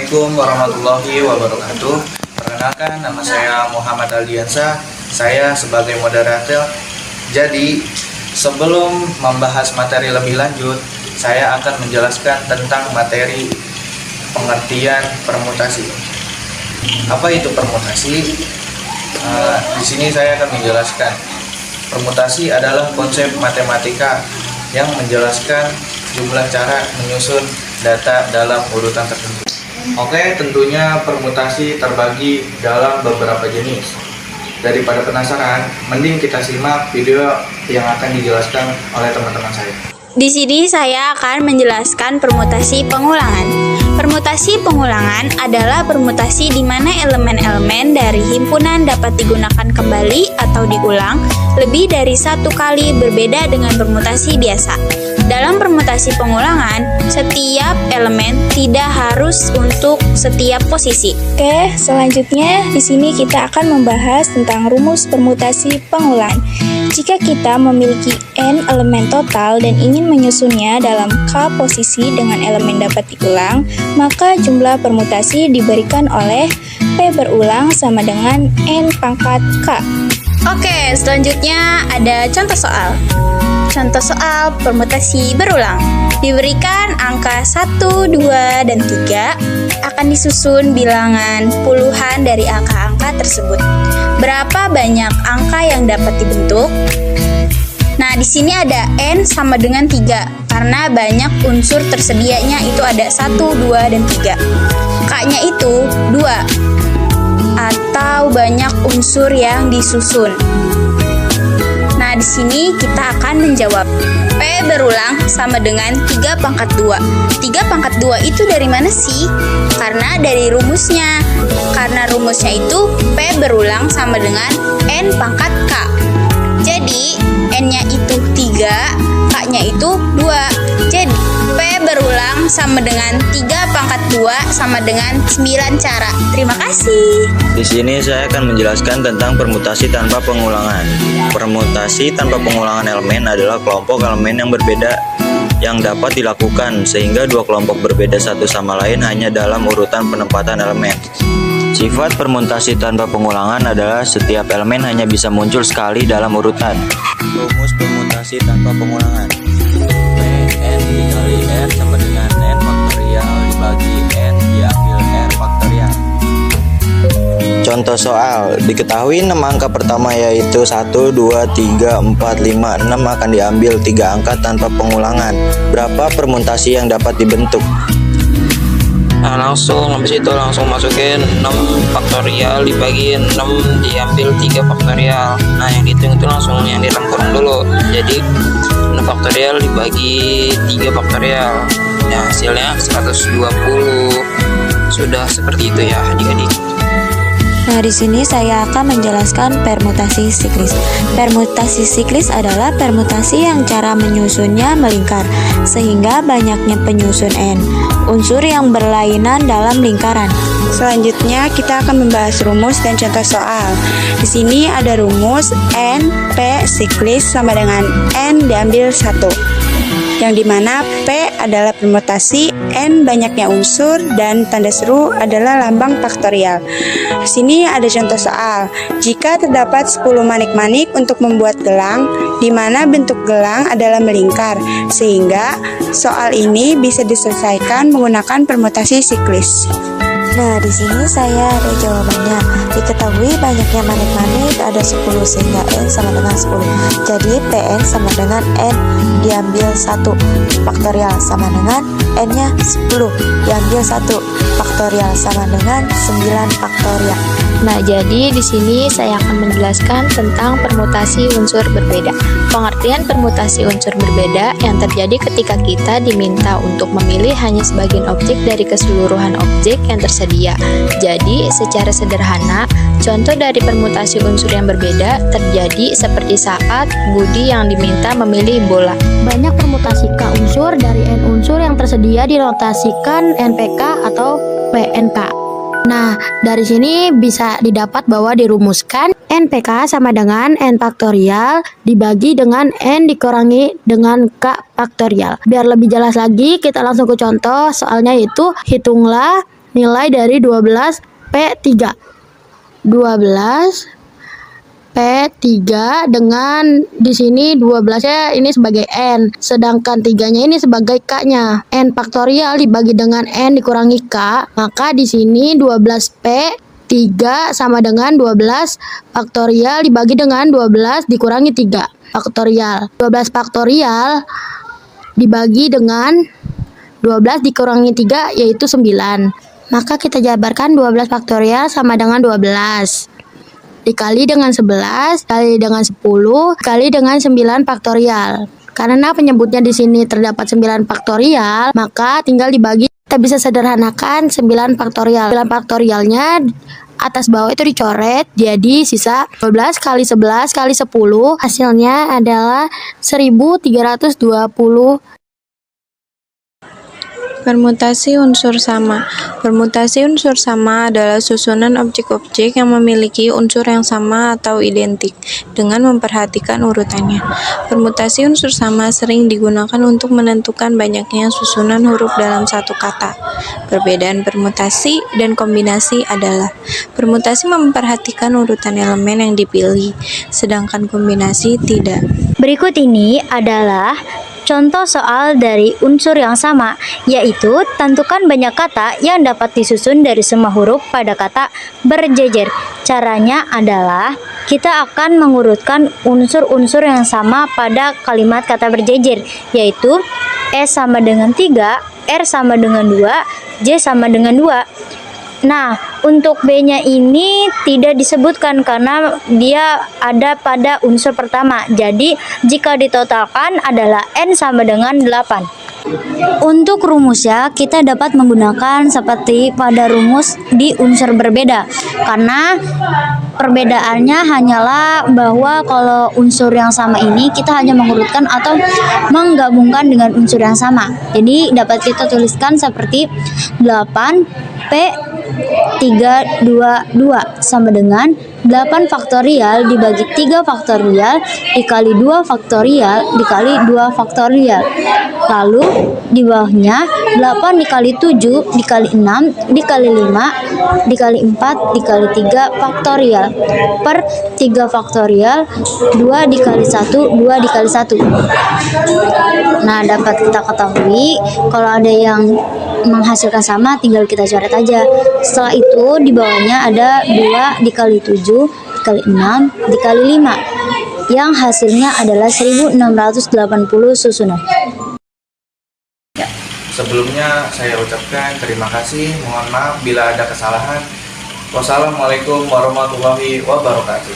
Assalamualaikum warahmatullahi wabarakatuh. Perkenalkan, nama saya Muhammad Aldiansa. Saya sebagai moderator. Jadi, sebelum membahas materi lebih lanjut, saya akan menjelaskan tentang materi pengertian permutasi. Apa itu permutasi? Di sini saya akan menjelaskan. Permutasi adalah konsep matematika yang menjelaskan jumlah cara menyusun data dalam urutan tertentu. Oke, tentunya permutasi terbagi dalam beberapa jenis. Daripada penasaran, mending kita simak video yang akan dijelaskan oleh teman-teman saya. Di sini saya akan menjelaskan permutasi pengulangan. Permutasi pengulangan adalah permutasi di mana elemen-elemen dari himpunan dapat digunakan kembali atau diulang lebih dari satu kali, berbeda dengan permutasi biasa. Dalam permutasi pengulangan, setiap elemen tidak harus untuk setiap posisi. Oke, selanjutnya di sini kita akan membahas tentang rumus permutasi pengulangan. Jika kita memiliki n elemen total dan ingin menyusunnya dalam k posisi dengan elemen dapat diulang, maka jumlah permutasi diberikan oleh p berulang sama dengan n pangkat k. Oke, selanjutnya ada contoh soal. Contoh soal permutasi berulang. Diberikan angka 1, 2, dan 3 akan disusun bilangan puluhan dari angka-angka tersebut. Berapa banyak angka yang dapat dibentuk? Nah, di sini ada n sama dengan 3 karena banyak unsur tersedianya itu ada 1, 2, dan 3. K-nya itu 2 atau banyak unsur yang disusun. Nah, di sini kita akan menjawab P berulang sama dengan 3 pangkat 2. 3 pangkat 2 itu dari mana sih? Karena dari rumusnya. Karena rumusnya itu P berulang sama dengan N pangkat K. Jadi, N-nya itu 3, K-nya itu 2. Jadi, P berulang sama dengan 3 pangkat 2 sama dengan 9 cara. Terima kasih. Di sini saya akan menjelaskan tentang permutasi tanpa pengulangan. Permutasi tanpa pengulangan elemen adalah kelompok elemen yang berbeda yang dapat dilakukan sehingga dua kelompok berbeda satu sama lain hanya dalam urutan penempatan elemen. Sifat permutasi tanpa pengulangan adalah setiap elemen hanya bisa muncul sekali dalam urutan. Rumus permutasi tanpa pengulangan. N dikali R sama dengan N faktorial dibagi N diambil R faktorial. Contoh soal, diketahui 6 angka pertama yaitu 1, 2, 3, 4, 5, 6 akan diambil 3 angka tanpa pengulangan. Berapa permutasi yang dapat dibentuk? Nah, habis itu langsung masukin 6 faktorial dibagi 6 diambil 3 faktorial. Nah, yang dihitung itu langsung yang di dalam kurung dulu. Jadi 6 faktorial dibagi 3 faktorial. Ya, hasilnya 120. Sudah seperti itu ya adik-adik. Nah, di sini saya akan menjelaskan permutasi siklis. Permutasi siklis adalah permutasi yang cara menyusunnya melingkar, sehingga banyaknya penyusun n, unsur yang berlainan dalam lingkaran. Selanjutnya kita akan membahas rumus dan contoh soal. Di sini ada rumus n p siklis sama dengan n diambil 1. Yang dimana P adalah permutasi, N banyaknya unsur, dan tanda seru adalah lambang faktorial. Di sini ada contoh soal. Jika terdapat 10 manik-manik untuk membuat gelang, di mana bentuk gelang adalah melingkar, sehingga soal ini bisa diselesaikan menggunakan permutasi siklis. Nah, di sini saya ada jawabannya. Diketahui banyaknya manik-manik ada 10 sehingga N sama dengan 10. Jadi Pn sama dengan N diambil 1 faktorial sama dengan N-nya 10 diambil 1 faktorial sama dengan 9 faktorial. Nah, jadi di sini saya akan menjelaskan tentang permutasi unsur berbeda. Pengertian permutasi unsur berbeda yang terjadi ketika kita diminta untuk memilih hanya sebagian objek dari keseluruhan objek yang tersedia. Jadi, secara sederhana, contoh dari permutasi unsur yang berbeda terjadi seperti saat Budi yang diminta memilih bola. Banyak permutasi K unsur dari N unsur yang tersedia dinotasikan NPK atau PNK. Nah, dari sini bisa didapat bahwa dirumuskan NPK sama dengan N faktorial dibagi dengan N dikurangi dengan K faktorial. Biar lebih jelas lagi, kita langsung ke contoh soalnya, yaitu hitunglah nilai dari 12P3. 12P3 dengan di sini 12-nya ini sebagai N, sedangkan 3-nya ini sebagai K-nya. N faktorial dibagi dengan N dikurangi K, maka di sini 12P3 sama dengan 12 faktorial dibagi dengan 12 dikurangi 3 faktorial. 12 faktorial dibagi dengan 12 dikurangi 3 yaitu 9. Maka kita jabarkan 12 faktorial sama dengan 12 dikali dengan 11 kali dengan 10 kali dengan 9 faktorial. Karena penyebutnya di sini terdapat 9 faktorial, maka tinggal dibagi. Kita bisa sederhanakan 9 faktorial. 9 faktorialnya atas bawah itu dicoret, jadi sisa 12 kali 11 kali 10, hasilnya adalah 1320. Permutasi unsur sama. Permutasi unsur sama adalah susunan objek-objek yang memiliki unsur yang sama atau identik dengan memperhatikan urutannya. Permutasi unsur sama sering digunakan untuk menentukan banyaknya susunan huruf dalam satu kata. Perbedaan permutasi dan kombinasi adalah permutasi memperhatikan urutan elemen yang dipilih, sedangkan kombinasi tidak. Berikut ini adalah contoh soal dari unsur yang sama, yaitu tentukan banyak kata yang dapat disusun dari semua huruf pada kata berjejer. Caranya adalah kita akan mengurutkan unsur-unsur yang sama pada kalimat kata berjejer, yaitu S sama dengan 3, R sama dengan 2, J sama dengan 2. Nah, untuk B-nya ini tidak disebutkan karena dia ada pada unsur pertama. Jadi, jika ditotalkan adalah N sama dengan 8. Untuk rumusnya, kita dapat menggunakan seperti pada rumus di unsur berbeda. Karena perbedaannya hanyalah bahwa kalau unsur yang sama ini kita hanya mengurutkan atau menggabungkan dengan unsur yang sama. Jadi, dapat kita tuliskan seperti 8P322 sama dengan 8 faktorial dibagi 3 faktorial dikali 2 faktorial dikali 2 faktorial. Lalu di bawahnya 8 dikali 7 dikali 6 dikali 5 dikali 4 dikali 3 faktorial per 3 faktorial 2 dikali 1 2 dikali 1. Nah, dapat kita ketahui kalau ada yang menghasilkan sama tinggal kita coret aja. Setelah itu di bawahnya ada 2 dikali 7 dikali 6 dikali 5 yang hasilnya adalah 1680 susunan. Sebelumnya saya ucapkan terima kasih, mohon maaf bila ada kesalahan. Wassalamualaikum warahmatullahi wabarakatuh.